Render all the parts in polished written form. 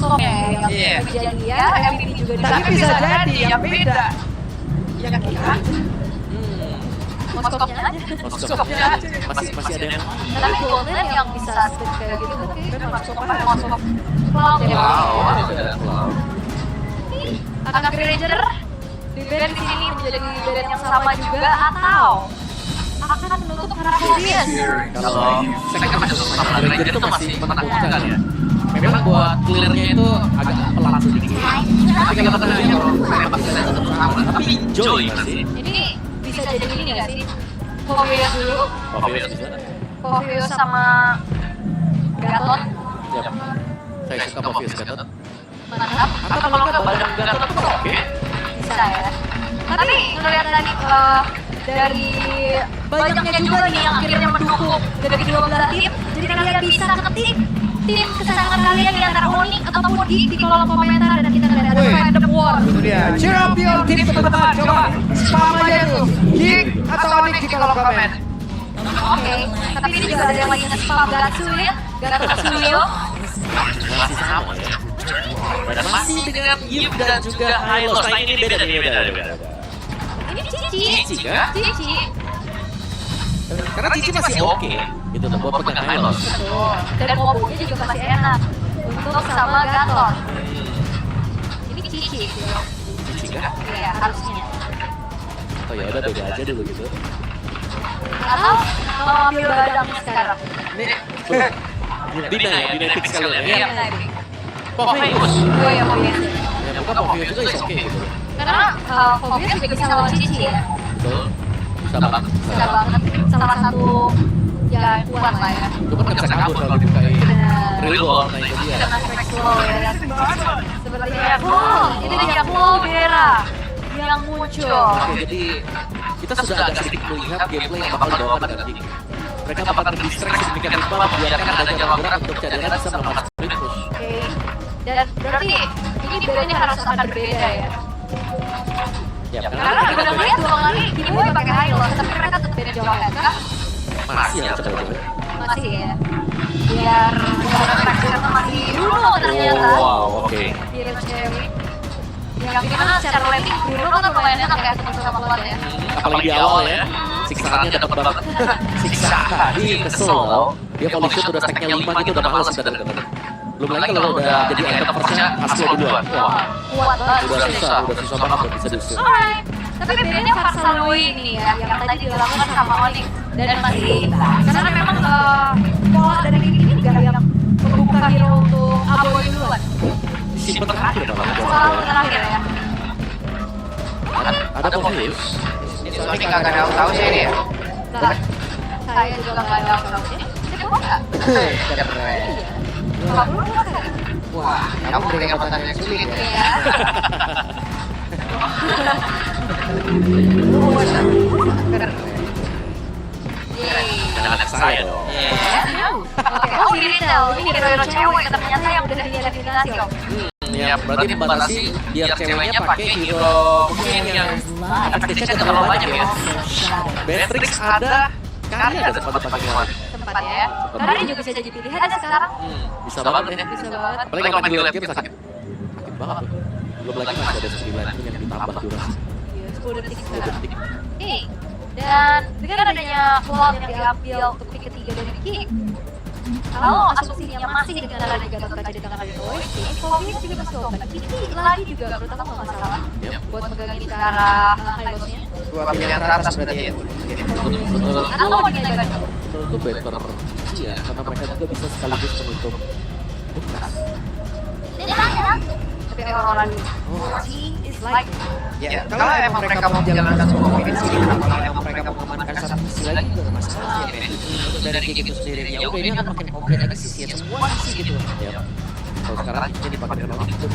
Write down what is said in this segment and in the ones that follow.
moskopnya yang jadi ya, MVP juga di. Tapi bisa jadi yang beda. Yang kita. Moskopnya aja. Moskopnya masih ada yang. Tapi golden yang bisa split kayak gitu kan moskop cloud ya. Wow. Akan Ranger di band di sini menjadi band yang sama juga atau akan menutup Harapovius. Kalau saya kan masih sama Ranger itu masih menakutkan ya. Memang buat clearnya itu agak pelan sedikit. Tapi kalau katanya saya pasti saya tetap sama. Tapi enjoy sih. Ini bisa jadi ini nggak sih? Povius dulu. Povius sama Gatot. Ya. Saya suka Povius Gatot. Mantap. Atau kalau nggak bareng Gatot pun oke. Bisa ya. Tapi ngelihat tadi dari banyaknya juga nih yang akhirnya mendukung dari kedua belah tim, jadi kalian bisa ketik tim kesayangan kalian di antara Onyx ataupun di kolom komentar dan kita lihat ada Fandom War. Itu dia. Cheer up your team teman-teman. Coba spam aja tuh. Geek atau Onyx di kolom komen. Oke, tapi ini juga ada yang lagi nge-spam Gatsu ya, Gatsuyo. Masih sama ya. Dan masih dengan Yip dan juga Hylos. Nah ini beda. Ini Cici kan? Cici. Karena Cici masih oke gitu loh buat pegang Hylos. Betul. Dan kombonya juga masih enak untuk sama Gatot. Ini Cici. Cici kan? Iya, harusnya. Oh ya udah beda aja dulu gitu. Atau mau ambil badang sekarang? Dina epic sekali ya. Iya, Povius. Oh iya, Povius. Ya bukan Povius juga is oke gitu. Karena Povius juga bisa lawan Cici ya. Betul. Bisa banget. Bisa banget. Salah satu yang kuat lah ya. Itu kan bisa kabur kalau dibukain real ball. Nah itu dia. Dengan efek slow ya. Sepertinya itu dia flow Dera yang muncul. Oke, jadi kita sudah agak sedikit melihat gameplay yang bakal dibawakan dengan King. Mereka bakal terdistract sedemikian rupa membiarkan ada jalan gerak untuk cadangan bisa melakukan sprint push. Oke. Dan berarti ini bedanya harus akan berbeda ya. Ya, Karena udah melihat dua kali Giveaway pakai Hylos, tapi mereka tetap beda jawabnya kan? masih ya coba. Masih ya. Biar karakternya masih Bruno ternyata. Wow, oke. Hero cewek. Yang dimana secara rating Bruno kan lumayan enak ya ketemu sama Cloud ya. Apalagi di awal ya. Siksaannya dapat banget. Siksaan. Kesel loh. Dia polish shoot udah stacknya 5 gitu udah males udah deket. Belum lagi kalau udah jadi item first-nya hasil duluan. Wah, Kuat banget. udah susah banget buat bisa diusir. Alright. Tapi bedanya Farsaloi ini ya, yang tadi dilakukan sama Onyx dan masih karena memang pola dari ini juga yang membuka hero untuk Aboy duluan. Simpen terakhir malah. Selalu terakhir ya. Ada Povius. Soalnya nggak tahu sih ini ya. Nah, saya juga nggak tahu sih. Siapa nggak? Keren. Kamu nggak? Wah, kamu berikan pertanyaan yang sulit ya. Iya. Anak saya dong. Oke, oh ini Retail, ini hero cewek ternyata yang udah dieliminasi om. Ya, berarti membatasi biar ceweknya pakai hero mungkin yang advantage-nya gak terlalu banyak ya. Beatrix ada, Kari ada tempat pakai yang mana? Tempat ya. Karena dia juga bisa jadi pilihan sekarang. Bisa banget ya. Bisa banget. Apalagi kalau main di late game sakit. Sakit banget tuh. Belum lagi masih ada 9 pun yang ditambah durasi. Iya, 10 detik 10 sekarang. detik. Oke. Dan dengan adanya Cloud yang diambil untuk pick ketiga dari King, kalau asumsinya masih dengan adanya Gatot Kaca di tangan Boy, Povius juga masih open. Ini lagi juga menurut aku nggak masalah buat megangin ke arah Hylosnya. Dua pilihan teratas berarti ya. Betul. Atau mau dinaikan? Menurutku better. Iya, karena mereka juga bisa sekaligus menutup bekas. Tapi orang-orang team is like Ya, kalau emang mereka mau menjalankan semua kompetisi, kalau emang mereka mau mengamankan satu sisi lagi juga nggak masalah sih. Untuk dari game itu sendiri, ya udah ini kan makin komplit lagi sih, ya semua sih gitu. Ya. Kalau sekarang jadi pakai lagi itu.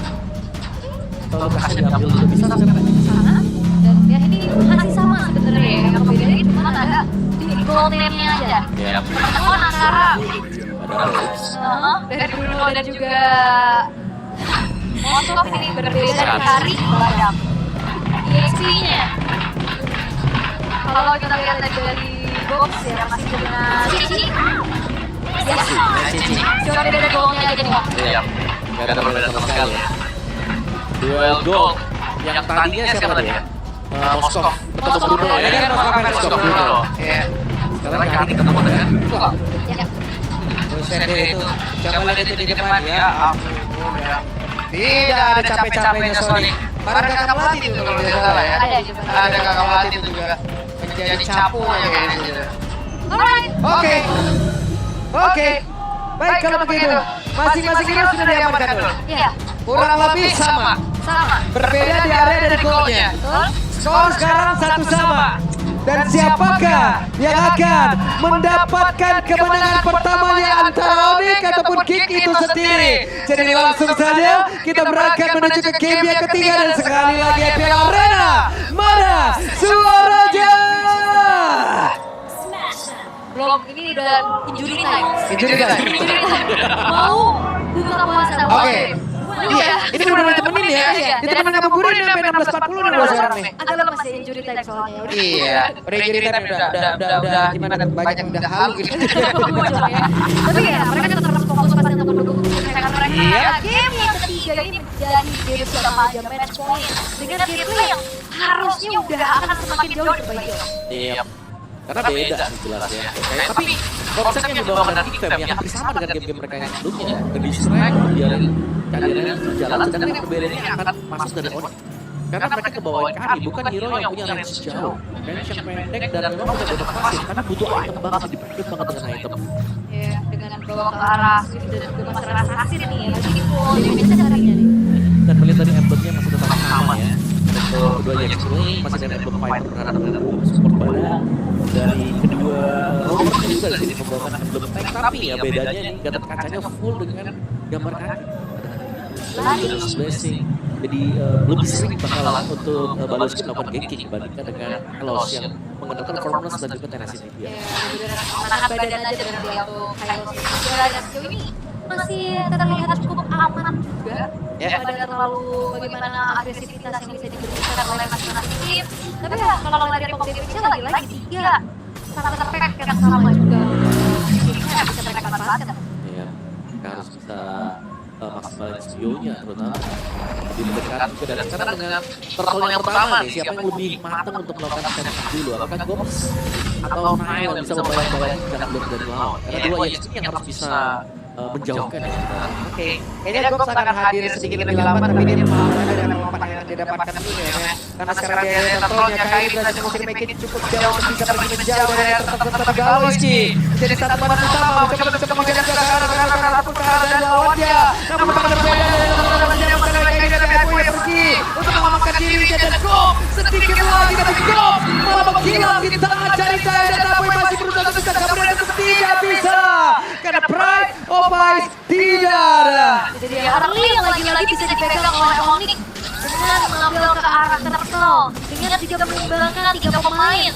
Kalau kasih diambil dulu bisa sampai sana. Dan ya ini masih sama sebenarnya ya. Yang bedanya cuma ada di goal name-nya aja. ya. Pertemuan antara Ada Alex. dari Bruno dan juga Moskov ini berbeda dari Badam. EXP-nya. Kalau kita lihat dari box ya masih dengan Cici. Ya, Cici. cuma beda golnya aja nih. Iya. Gak ada perbedaan sama sekali ya. Duel gold yang tadinya siapa tadi ya? Moskov ketemu Bruno ya. Ini kan Moskov Bruno. Iya. Sekarang Karin ketemu dengan Fuka. Ya. Buset deh itu. Coba lihat itu di depan ya. Ampun ya. Tidak ada capek-capeknya Sonic. Para kakak pelatih itu kalau tidak salah ya. Ada juga. Ada kakak pelatih itu juga menjadi capu aja kayak gitu. Alright. Oke. Baik kalau begitu. Masing-masing hero sudah diamankan dulu. Iya. Kurang lebih sama. Sama. Berbeda di area dari golnya. Betul. Skor sekarang 1 sama. Dan siapakah yang akan mendapatkan kemenangan pertamanya antara Onyx ataupun Kick itu sendiri? Jadi langsung saja kita berangkat menuju ke game yang ketiga dan sekali lagi FPL Arena. Mana suaranya? Belum, ini udah injury time. Injury time. Injury time. Mau buka puasa. Oke. Iya, ini benar-benar temenin ya. Iya. Ini temen ngabuburit sampai 16.40 nih bos sekarang nih. Agak lemas ya injury time soalnya. Iya, udah injury time udah gimana banyak udah halu gitu. Tapi ya mereka tetap harus fokus pada untuk mendukung mereka. Iya. Game yang ketiga ini menjadi game siapa aja match point dengan gameplay yang harusnya udah akan semakin jauh berbeda. Iya. Karena beda sih jelas ya. Tapi konsep yang dibawa dari Fem yang hampir sama dengan game-game mereka yang sebelumnya. Lebih strike, biarin karirnya berjalan. Sedangkan yang perbedaannya akan masuk dari Onyx. Karena mereka kebawain Kari, bukan hero yang punya range jauh. Range yang pendek dan memang punya damage pasif. Karena butuh item banget, dipredit banget dengan item. Ya, dengan bawa ke arah Swift dan juga masalah assassin nih ya. Jadi full damage caranya nih. Dan melihat dari emblemnya masih tetap sama ya. Untuk kedua Jax ini masih ada emblem fighter berhadapan dengan support badan. Dari kedua Robert juga di sini membawakan emblem tank, tapi ya bedanya nih gatot kacanya full dengan gambar kaki. Ada blessing. Jadi lebih sering bakalan untuk Baloski melakukan ganking dibandingkan dengan Elos yang mengandalkan formless dan juga tenacity dia. Ya, menahan badan aja dengan dia untuk Kairos juga dan sejauh ini masih terlihat cukup aman juga. Tidak terlalu bagaimana agresivitas yang bisa diberikan oleh masing-masing tim. Tapi ya kalau dari kompetitifnya lagi-lagi tiga sangat efek yang sama juga. Timnya bisa mereka manfaatkan. Iya, mereka harus bisa maksimalin studionya terutama di dekat juga dan sekarang dengan turtle yang pertama nih siapa yang lebih matang untuk melakukan strategi dulu apakah Gops atau Nail yang bisa membayang-bayang jangan belum dari lawan karena dua yang ini yang harus bisa menjauhkan ya sebenarnya. Oke, kayaknya Gops akan hadir sedikit lebih lambat tapi dia ada dengan lompat yang didapatkan dulu ya. Karena sekarang dia ada turtle-nya Kairi berhasil mungkin make it cukup jauh untuk bisa pergi menjauh dari tetap Galoski. Jadi satu badan utama mencoba untuk mengejar ke arah ataupun ke arah dan lawannya. Namun berbeda dari teman-teman yang mengenai Kairi dan Epo yang pergi untuk mengamankan diri dan Gops sedikit lagi tapi Gops malah menghilang di tengah cerita dan Apoy masih berusaha untuk kabur dan tidak bisa karena Pride of Ice tidak ada. Jadi early yang lagi-lagi bisa dipegang oleh Onyx dengan mengambil ke arah turtle dengan juga mengimbangkan 3 pemain.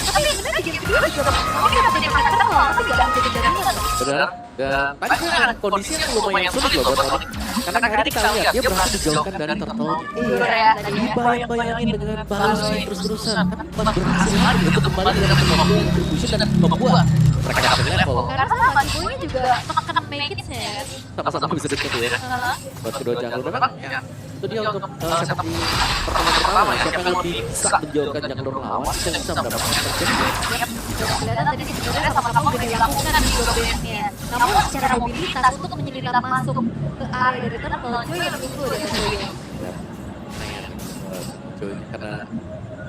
Tapi sebenarnya di game kedua juga Onyx dapat jadi turtle tapi gak ada jadi jaringan. Benar. Dan tadi kan kondisi yang lumayan sulit loh buat Onyx. Karena tadi kita lihat dia berhasil dijauhkan dari turtle. Iya, tadi Dibayang-bayangin dengan Baloski terus-terusan. Tapi berhasil lagi untuk kembali dengan kemampuan contribution dan membuat mereka dapat level. karena sama gue juga makan make it-nya. Sama-sama bisa dekat ya. Buat kedua jungle memang ya. Itu dia untuk setup di pertama ya. Siapa yang lebih bisa menjauhkan jungle lawan dan bisa mendapatkan target. Kelihatan tadi sebenarnya sama-sama udah dilakukan di dua base-nya. Namun secara mobilitas untuk menyelinap masuk ke area dari turtle, gue yang dulu udah terjadi. Joy karena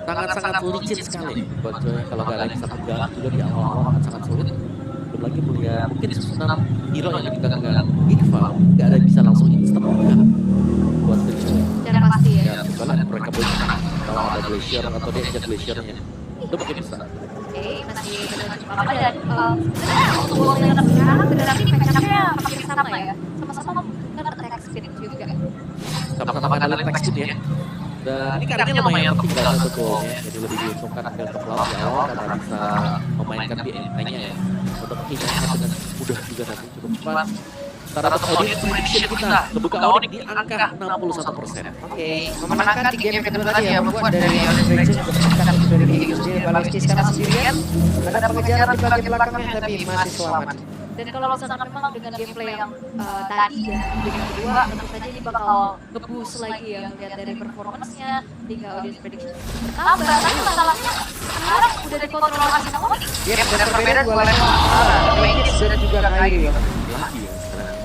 sangat-sangat licin sekali buat Joy kalau nggak ada bisa pegang juga di awal-awal akan sangat sulit. Belum lagi melihat mungkin susunan hero yang dipegang dengan Igval nggak ada bisa langsung instant pegang buat Joy. Secara pasti ya. Ya, soalnya mereka punya kalau ada glacier atau dia injak glaciernya itu mungkin bisa. Oke, masih benar cukup apa dan sebenarnya untuk gol yang sekarang berarti match-up-nya hampir sama ya. Sama-sama kan attack speed juga. Sama-sama ada attack speed ya. Dan ini karirnya lumayan tertinggal sebetulnya, jadi lebih diuntungkan untuk lawan di awal karena bisa memainkan BNI-nya ya. Untuk mengingatkan dengan mudah juga nanti cukup cepat. Karena untuk audience prediction kita, kebuka audit di angka 61%. Oke, memenangkan di game kedua tadi ya membuat dari Onyx Legends memenangkan dari game itu sendiri. Baloski sekarang sendirian, ada pengejaran di bagian belakangnya tapi masih selamat. Dan kalau misalkan memang dengan gameplay yang tadi ya, di game kedua, tentu saja ini bakal nge-boost lagi ya, lihat dari performance-nya, hingga audience prediction bertambah. Tapi masalahnya sekarang udah dikontrol masih sama Onyx. Iya, dan berbeda dua level. Magnus dan juga Kairi ya. Lagi ya sekarang.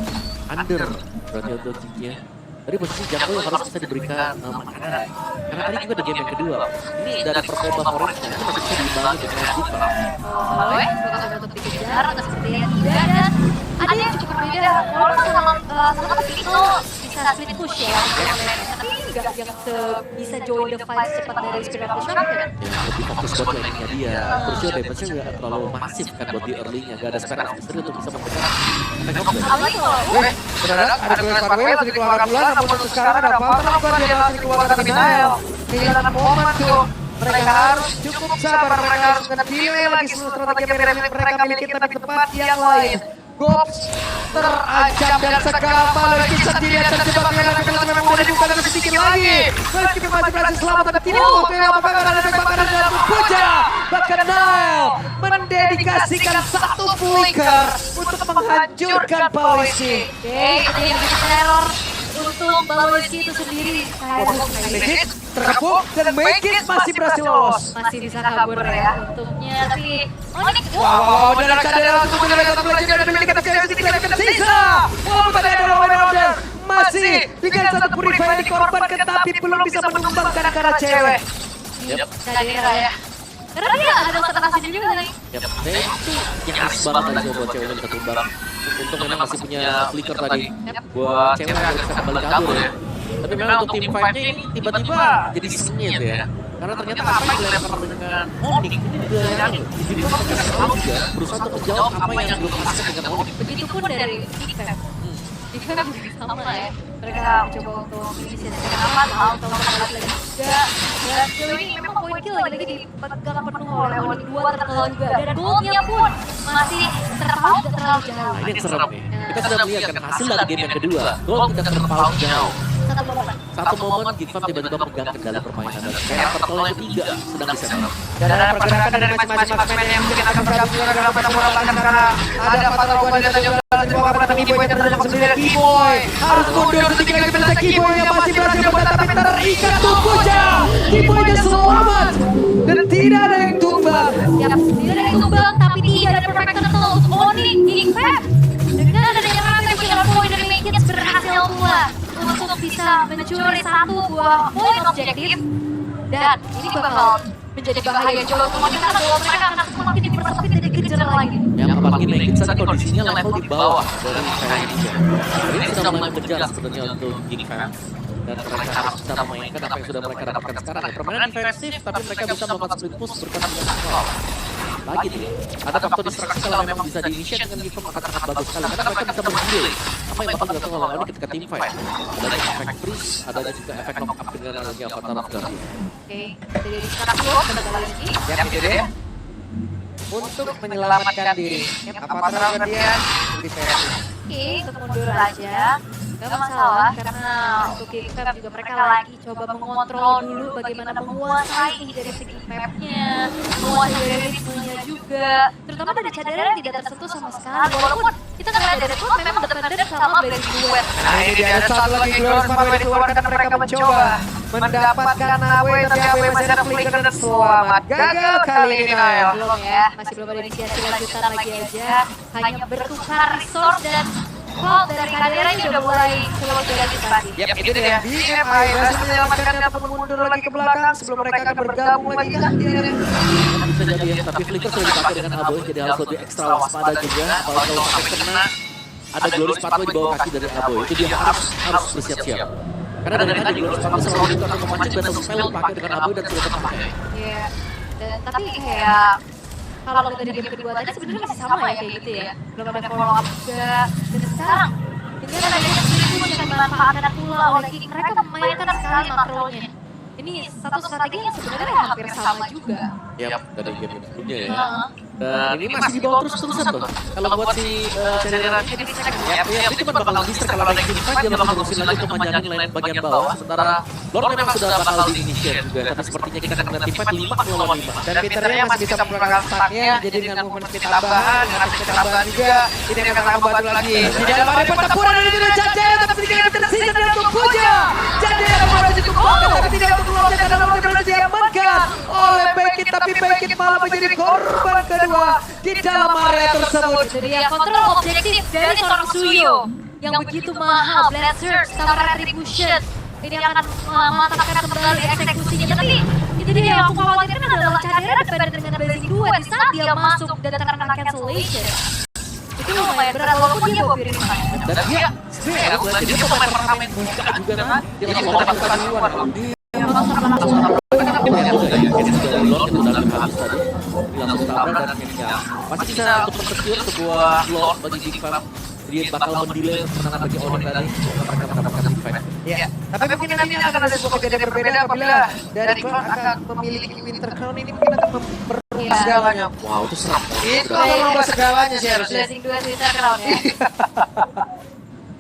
Under berarti untuk Jinky ya. Tadi posisi jungle yang harus bisa diberikan makanan. Karena tadi juga di game yang kedua. Ini dari performa Orange itu masih bisa diimbangi dengan Buka. Boleh, bakal coba untuk dikejar, atau seperti yang tidak, dan ada yang cukup berbeda. Walaupun sama itu bisa split push ya, tapi enggak yang bisa join the fight cepat dari Spirit of the Champion. Ya, lebih fokus buat laning-nya dia. Terus juga damage-nya nggak terlalu masif kan buat di early-nya. Gak ada Spirit of Mystery untuk bisa memberikan efek knockback. Apalagi kalau Saudara, ada Glenn Farwell yang dikeluarkan bulan, namun untuk sekarang ada Falcon bukan dia langsung dikeluarkan Denial. Kehilangan momen tuh. Mereka harus cukup sabar, mereka harus menilai lagi seluruh strategi yang mereka miliki, tapi tempat yang lain. Gops terancam dan segala lagi sendirian terjebak dengan kebetulan memang udah dibuka dengan sedikit lagi. Meskipun masih berhasil selamat tapi tidak waktu yang apakah ada efek bakaran dalam puja. Bahkan Nile mendedikasikan satu flicker untuk menghancurkan polisi. oke, ada yang bikin teror untuk Baloiski itu sendiri. Megit terkepung dan Megit masih berhasil lolos. Masih bisa kabur ya untungnya, tapi Onyx Wow, dalam keadaan untuk menyelesaikan pelajaran dan memiliki kekayaan sedikit lebih tersisa. Walaupun tadi ada lawan order, masih dengan satu purifier yang dikorbankan tapi belum bisa menumbangkan karena cewek. Kadera ya. Karena dia ada setengah sini juga nih. Yap, itu yang khas banget tadi buat ceweknya bisa tumbang. Untung memang masih punya flicker tadi. Buat cewek yang bisa kembali kabur ya. Tapi memang untuk tim fight-nya ini tiba-tiba jadi sengit ya. Karena ternyata apa yang dilempar dengan Onyx ini juga yang jadi mereka selalu juga berusaha untuk menjawab apa yang belum bisa dengan Onyx. Begitupun dari Dika. Dika juga sama ya. Mereka mencoba untuk menginisiasikan apa, atau balik lagi juga. Dan sejauh ini memang poin kill lagi-lagi dipegang penuh oleh Onyx 2 terkenal juga. Dan goldnya pun masih terpaut tidak terlalu jauh. Nah ini yang serem nih. Kita sudah melihat kan hasil dari game yang kedua. Gol kita terpaut jauh. Satu momen Gitfam tiba-tiba pegang kendali permainan dan kayak pertol yang ketiga sedang diserang. Dan ada pergerakan dari masing-masing pemain yang mungkin akan bergabung juga dalam pertempuran belakang karena ada Fatal Gua dan juga di bawah kepada Kiboy yang terdapat sendiri. Kiboy harus mundur sedikit lagi pada Kiboy yang masih berhasil bertahan tapi terikat tubuhnya. Kiboynya selamat dan tidak ada yang tumbang. Ya, tidak ada yang tumbang, tapi tidak ada perfect turtle untuk Onyx Gitfam. Dengan adanya Raptor dengan poin dari Megits berhasil pula untuk bisa mencuri satu buah poin objektif. Dan ini bakal menjadi bahaya juga untuk mereka bahwa mereka akan semakin dipersempit dan dikejar lagi. Yang apalagi Megit saat kondisinya level di bawah dari Indonesia. Ini sudah mulai mengejar sebenarnya untuk Gitfam. Dan mereka harus bisa memainkan apa yang sudah mereka dapatkan sekarang ya. Permainan defensif tapi mereka bisa melakukan split push berkat dengan skor. Lagi nih, ada faktor distraksi kalau memang bisa di-initiate dengan Gitfam akan sangat bagus sekali. Karena mereka bisa mengambil apa yang bakal dilakukan oleh Onyx ketika team fight. Ada efek freeze, ada juga efek knock up dengan adanya Avatar of Guardian. Oke, jadi sekarang dulu kembali lagi. Ya itu deh. Untuk menyelamatkan diri. Apa Guardian defense. Oke, untuk mundur aja. Gak masalah, karena untuk Gitfam juga mereka lagi coba mengontrol dulu bagaimana menguasai dari segi mapnya, menguasai dari ritmenya juga. Terutama dari Cadera yang tidak tersentuh sama sekali, walaupun kita ngeliat dari itu memang dependen sama Blazing Duet. Nah ini dia ada satu lagi Glorious Farwell dikeluarkan dan mereka mencoba mendapatkan AW tapi AW masih ada flicker dan selamat. Gagal kali ini Nile. Belum ya, masih belum ada inisiasi lanjutan lagi aja. Hanya bertukar resource dan Cloud dari Cadera ini udah mulai coba berantisipasi. Yap, itu dia. BMI berhasil menyelamatkan dan mundur lagi ke belakang sebelum mereka akan bergabung lagi kan dia. Bisa jadi ya, tapi flicker sudah dipakai dengan Aboy jadi harus lebih ekstra waspada juga. Apalagi kalau sampai kena ada Glorious Pathway di bawah kaki dari Aboy, itu dia harus bersiap-siap. Karena dari tadi Glorious Pathway selalu itu akan memancing battle spell dipakai dengan Aboy dan sudah terpakai. Iya, dan tapi kayak kalau dari game kedua tadi sebenarnya masih sama ya kayak gitu ya, belum ada follow up juga. Dan sekarang dengan adanya seribu yang dimanfaatkan pula oleh King, mereka memainkan sekali makronya. ini satu strategi yang sebenarnya hampir sama juga. Ya, dari game sebelumnya ya. Heeh. Dan ini masih di bawah terus-terusan tuh. Kalau buat si Ceriran ini dia cuma bakal dister kalau ada game fight, dia bakal terusin lagi untuk manjangin lain bagian bawah. Sementara Lord memang sudah bakal di-initiate juga, tapi sepertinya kita akan melihat tim fight 5 lawan 5. Dan Peternya masih bisa menggunakan stacknya, jadi dengan movement speed tambahan, dengan speed tambahan juga, ini akan membantu lagi. Di dalam ada pertempuran dari tidak Jajaya, tapi sedikit yang tersisa dari untuk Puja. Jajaya berhasil cukup banget, tapi tidak untuk keluarnya karena Lord berhasil diamankan oleh Bekit, tapi Bekit malah menjadi korban kedua di dalam area tersebut. Jadi ya kontrol objektif dari seorang Suyo yang begitu mahal, Blade Surge sama Retribution. Ini akan mematahkan kembali eksekusinya, tapi itu dia yang aku khawatirkan adalah Cadera depan dengan Blazing 2 di saat dia masuk dan terkena cancellation. Itu lumayan berat walaupun dia bawa piring. Dan dia sebenarnya dia pemain pertama yang buka juga kan. Dia langsung mendapatkan duluan. Dari Lord itu udah habis tadi. Dia langsung tabrak dan akhirnya masih bisa untuk men-secure sebuah Lord bagi Big Fam. Dia bakal mendelay kemenangan bagi Onik tadi. Mereka mendapatkan Big Fight. Ya, tapi mungkin nanti akan ada sebuah kejadian berbeda apabila dari Cloud akan memiliki Winter Crown ini mungkin akan memperluas segalanya. Wow, itu serem. Itu akan merubah segalanya sih harusnya. Blazing 2 Twitter Crown ya.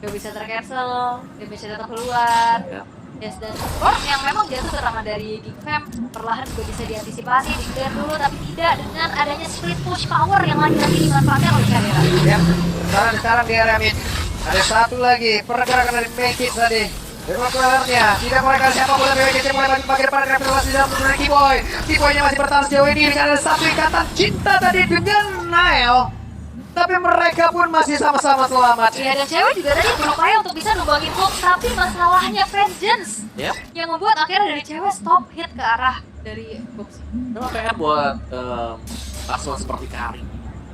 Gak bisa tercancel, gak bisa tetap keluar. Yes, dan Lord yang memang jatuh terutama dari Geek Fam perlahan juga bisa diantisipasi, di-clear dulu, tapi tidak dengan adanya split push power yang lagi-lagi dimanfaatkan oleh Cadera. Ya, sekarang di area mid ada satu lagi pergerakan dari Mekit tadi. Dewaklarnya tidak mereka siapapun dari WKC mulai bagi depan kapitulasi dalam turunan Kiboy. Kiboynya masih bertahan sejauh ini dengan ada satu ikatan cinta tadi dengan Nail. Tapi mereka pun masih sama-sama selamat. Iya, dan cewek juga tadi berupaya untuk bisa numbangin Hulk, tapi masalahnya Vengeance yang membuat akhirnya dari cewek stop hit ke arah dari box. Memang PR buat paslon seperti Karin.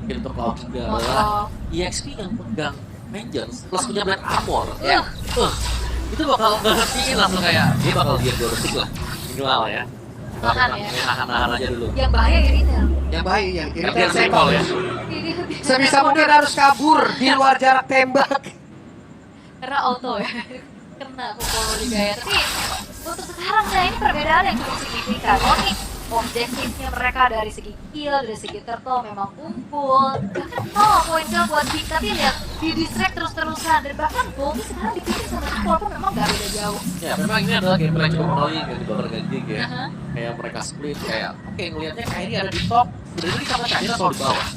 Mungkin untuk Cloud juga adalah EXP yang pegang Vengeance plus punya Black Armor. Itu bakal ngertiin langsung kayak dia bakal dia gorosik lah minimal ya. Nahan ya. Nahan aja dulu. Yang bahaya Irina. Yang bahaya yang ini Dia recall ya. sebisa mungkin harus kabur di luar jarak tembak. Karena auto ya. Kena pukul juga ya. Tapi untuk sekarang ya ini perbedaan yang cukup signifikan. Nih objektifnya mereka dari segi kill, dari segi turtle memang kumpul. Bahkan poin kill buat Big, tapi lihat di distract terus-terusan. Dan bahkan Boldy sekarang dipilih sama Big walaupun memang gak beda jauh. Ya memang ini adalah gameplay cukup annoying yang dibawa dengan Gig ya. Kayak mereka split kayak oke ngelihatnya Kairi ada di top, sebenarnya sama Cadera selalu di bawah.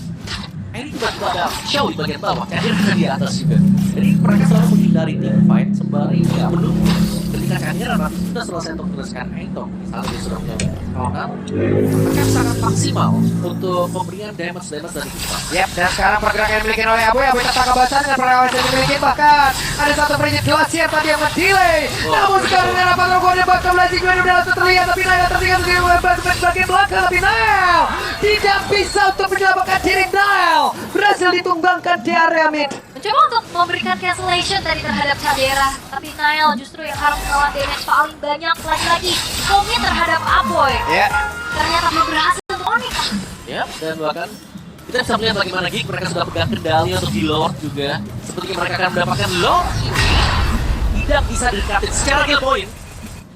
Kairi tiba-tiba ada show di bagian bawah, Cadera ada di atas juga. Jadi mereka selalu menghindari team fight sembari ya menunggu ketika Cadera sudah selesai untuk meneruskan item, misalnya dia sudah punya kawanan, maka sangat maksimal untuk pemberian damage dari kita. Yap, dan sekarang pergerakan yang dimiliki oleh Aboy tak kebaca dengan pergerakan yang dimiliki, bahkan ada satu frigid glacier tadi yang mendelay. Namun sekarang dengan apa rogonya bakal belajar gue udah langsung terlihat, tapi Nail tertinggal di bagian belakang, tapi Nail tidak bisa untuk menyelamatkan diri. Nail berhasil ditumbangkan di area mid. Mencoba untuk memberikan cancellation tadi terhadap Cadera, tapi Nail justru yang harus melawan damage paling banyak lagi-lagi. Komit terhadap Aboy. Ya, Ternyata belum berhasil untuk Onyx. Ya, dan bahkan kita bisa melihat bagaimana Geek mereka sudah pegang kendali untuk di Lord juga. Seperti mereka akan mendapatkan Lord ini tidak bisa didekatin secara kill point.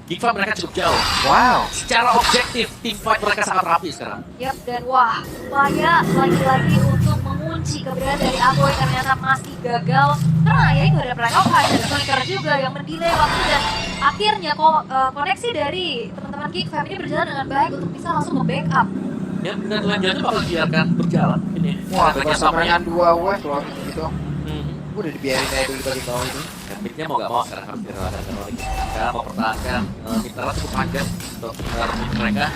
Geek Fam mereka cukup jauh. wow. Secara objektif, team fight mereka sangat rapi sekarang. Yap, dan wah, upaya lagi-lagi untuk mengunci keberadaan dari Aboy ternyata masih gagal. Karena ya itu ada Breakout ada Flicker juga yang mendelay waktu dan akhirnya koneksi dari teman-teman Geek Fam ini berjalan dengan baik untuk bisa langsung nge-backup. Ya, dan lanjutnya bakal dibiarkan berjalan ini. Wah, mereka persamaan dua wave loh gitu. Udah dibiarin aja dulu di bagian bawah itu. Dan midnya mau gak mau sekarang harus direlakan lagi. Sekarang mau pertahankan mitra cukup panjang untuk mid mereka.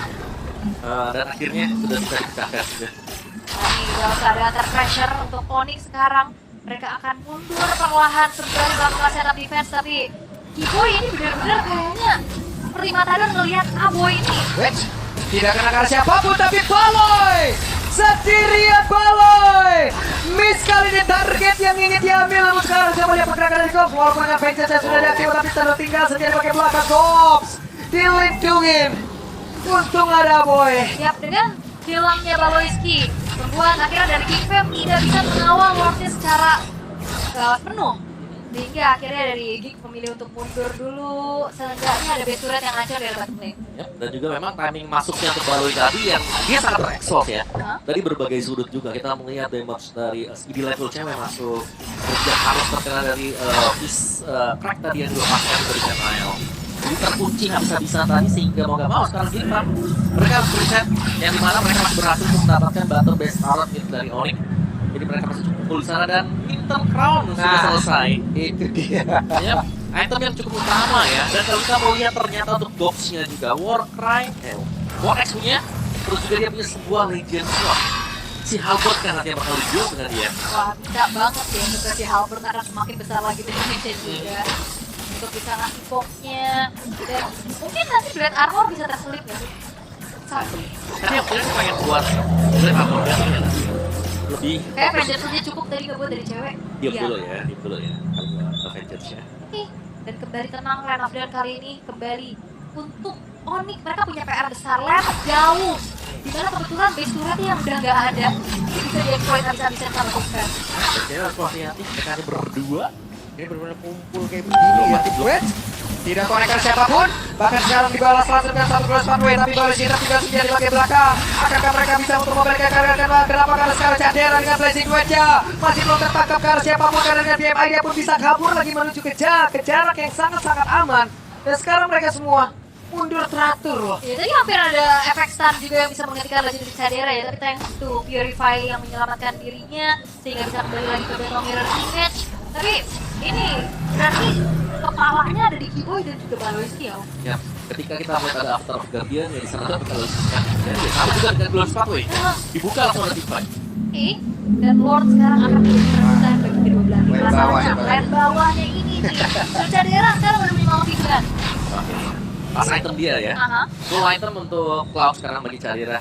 Dan akhirnya sudah bisa dipecahkan juga. Nah ini dalam keadaan terpressure untuk Onyx sekarang. Mereka akan mundur perlahan sembari melakukan setup defense, tapi Kiboy ini benar-benar kayaknya seperti mata dan ngelihat Aboy ini. Wait, tidak kena karena siapapun, tapi Baloy sendirian. Baloy miss kali ini target yang ingin diambil, namun sekarang saya melihat pergerakan dari Gops. Walaupun dengan Vengeance sudah diaktif, tapi tertinggal sendiri pakai belakang. Gops dilindungin, untung ada Boy. Siap dengan hilangnya Baloyski membuat akhirnya dari Geek Fam tidak bisa mengawal Lordnya secara penuh. Sehingga akhirnya dari Geek memilih untuk mundur dulu. Seenggaknya ada base turret yang hancur dari bottom lane. Ya, dan juga memang timing masuknya untuk Baloi tadi yang dia sangat terekspos ya. Dari berbagai sudut juga kita melihat damage dari speedy level cewek masuk. Kemudian harus terkena dari crack tadi yang dilepaskan dari Nile. Jadi terkunci habis-habisan tadi sehingga mau gak mau sekarang gini Pak. Mereka harus reset yang dimana mereka masih berhasil untuk mendapatkan battle base turret dari Onyx. Jadi mereka masih cukup full di sana dan item crown sudah selesai. Itu dia. Ya, item yang cukup utama ya. Dan kalau kita mau lihat ternyata untuk box-nya juga Warcry, War X punya, terus juga dia punya sebuah Legion Sword. Si Halberd kan nanti bakal dijual dengan dia. Wah, bisa banget ya untuk si Halberd akan semakin besar lagi damage-nya juga. Untuk bisa ngasih box-nya. Dan mungkin nanti Dread Armor bisa terselip ya. Tadi yang kira pengen buat Dread Armor biasanya lebih kayak Avengers aja cukup tadi gak buat dari cewek. diam Iya. dulu ya kalau Avengers-nya. Dan kembali tenang Land of Dawn kali ini kembali untuk Onyx. Mereka punya PR besar, Land jauh. Dimana kebetulan base turret yang udah gak ada ini bisa di-exploit habis-habisan sama Bukan. Jadi harus hati-hati mereka ini berdua. Ini benar-benar kumpul kayak begini ya. Wait. Tidak konekkan siapapun, bahkan sekarang dibalas langsung dengan satu cross runway, tapi balas kita tinggal sendiri di bagian belakang. Akankah mereka bisa untuk memberikan karya kenapa? Karena sekarang Cadera dengan blazing duetnya masih belum tertangkap karena siapapun, karena dengan BMI dia pun bisa kabur lagi menuju ke jarak yang sangat-sangat aman. Dan sekarang mereka semua mundur teratur loh. Ya tadi hampir ada efek stun juga yang bisa menghentikan Legendary Cadera ya, tapi thanks to Purify yang menyelamatkan dirinya sehingga bisa kembali lagi ke Battle Mirror Image. Tapi ini berarti kepalanya ada di Keyboy dan juga Baloiski ya. Ya, ketika kita melihat ada After of Guardian ya di sana kalau jadi sama juga dengan Glorious Pathway dibuka langsung ada divide. Dan Lord sekarang akan menjadi perebutan bagi kedua belah tim. Lane Masalahnya bawahnya, lane bawahnya ini nih. Cadera sekarang udah punya Malfigan. Oke. Pas item dia ya. Full item untuk Cloud sekarang bagi Cadera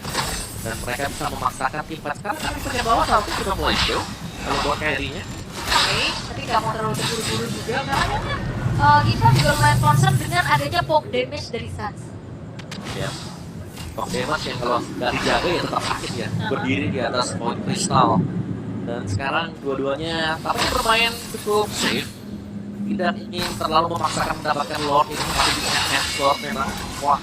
dan mereka bisa memaksakan tim fight sekarang karena punya bawah satu sudah mulai show kalau buat carry-nya. Tapi nggak mau terlalu terburu-buru juga karena kita juga lumayan concern dengan adanya poke damage dari Sans. Ya. Poke damage yang kalau nggak dijaga ya tetap sakit ya. Berdiri di atas point kristal. Dan sekarang dua-duanya tapi bermain cukup safe. Tidak ingin terlalu memaksakan mendapatkan Lord ini masih bisa Lord memang. Wah,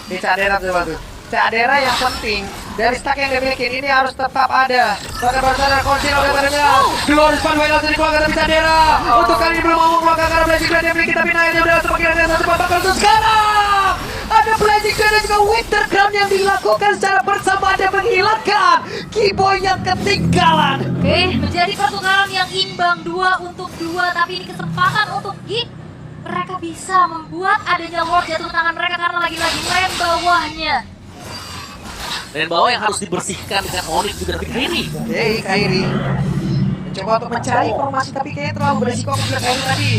ini Cadera tuh tuh. Cadera yang penting dari stack yang dimiliki ini harus tetap ada. Bahkan bersama konsil oleh badannya. Glorious Pathway langsung dikeluarkan dari Cadera. Untuk kali ini belum mau mengeluarkan karena Blazing Blade yang dimiliki, tapi naiknya udah semakin ada satu bakal untuk sekarang. Ada Blazing Blade dan juga Winter Crown yang dilakukan secara bersamaan dan menghilangkan Keyboy yang ketinggalan. Oke, menjadi pertukaran yang imbang 2 untuk 2, tapi ini kesempatan untuk Geek. Mereka bisa membuat adanya Lord jatuh ke tangan mereka karena lagi-lagi lane bawahnya. Dan bawah yang harus dibersihkan dengan Onyx juga dari Kairi. Kairi mencoba untuk mencari informasi, tapi kayaknya terlalu beresiko untuk Kairi tadi.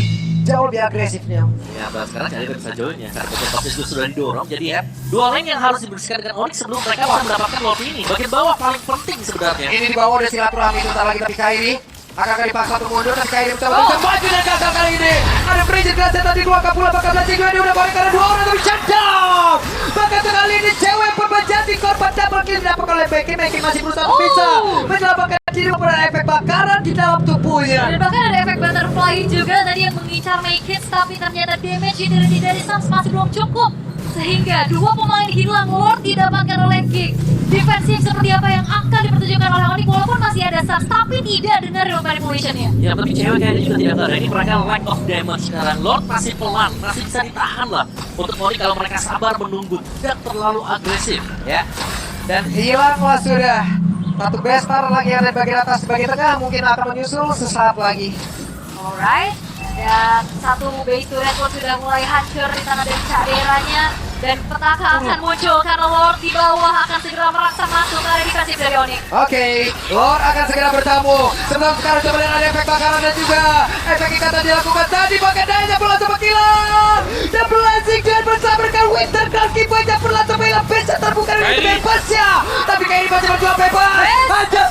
Jauh lebih agresifnya. Ya, dan sekarang Cadera bisa join ya. Karena beberapa topis sudah didorong. Jadi ya, dua lane yang harus dibersihkan dengan Onyx sebelum mereka bisa mendapatkan Lord ini. Bagian bawah paling penting sebenarnya. Ini di bawah udah silaturahmi sebentar lagi, tapi Kairi akan dipaksa untuk mundur, tapi Kairi mencoba untuk maju dan gagal kali ini. Ada Bridget Glaser tadi dua kapula, bakal Blazing Blade udah balik karena dua orang tapi shutdown. Bahkan kali ini cewek pun menjadi korban double kill didapatkan oleh Becky. Becky masih berusaha untuk bisa menyelamatkan diri pada efek bakaran di dalam tubuhnya. Dan bahkan ada efek butterfly juga tadi yang mengincar Matrix, tapi ternyata damage dari Sans masih belum cukup. Sehingga dua pemain hilang, Lord didapatkan oleh Geek. Defensif seperti apa yang akan dipertunjukkan oleh Onyx walaupun masih ada Sans, tapi tidak dengan real manipulation-nya. Ya, tapi cewek kayaknya juga tidak ada. Ini mereka lack of damage sekarang. Lord masih pelan, masih bisa ditahan lah. Untuk Onyx kalau mereka sabar menunggu, tidak terlalu agresif. Ya. Dan hilanglah sudah. Satu bestar lagi yang ada di bagian atas, di bagian tengah mungkin akan menyusul sesaat lagi. Alright. Dan satu base turret pun sudah mulai hancur di tanah dari Caderanya. Dan petaka akan muncul karena Lord di bawah akan segera merangsang masuk ke area defensif dari Onyx. Oke, Lord akan segera bertamu. Sebelum sekarang coba lihat ada efek bakaran dan juga efek ikatan dilakukan tadi. Pakai dayanya berlangsung menghilang. Dan Blazing Blade bersabarkan Winter Crown. Keyboy yang berlangsung menghilang. Bisa terbuka dari bebasnya. Tapi kayak ini masih berjuang bebas. Ada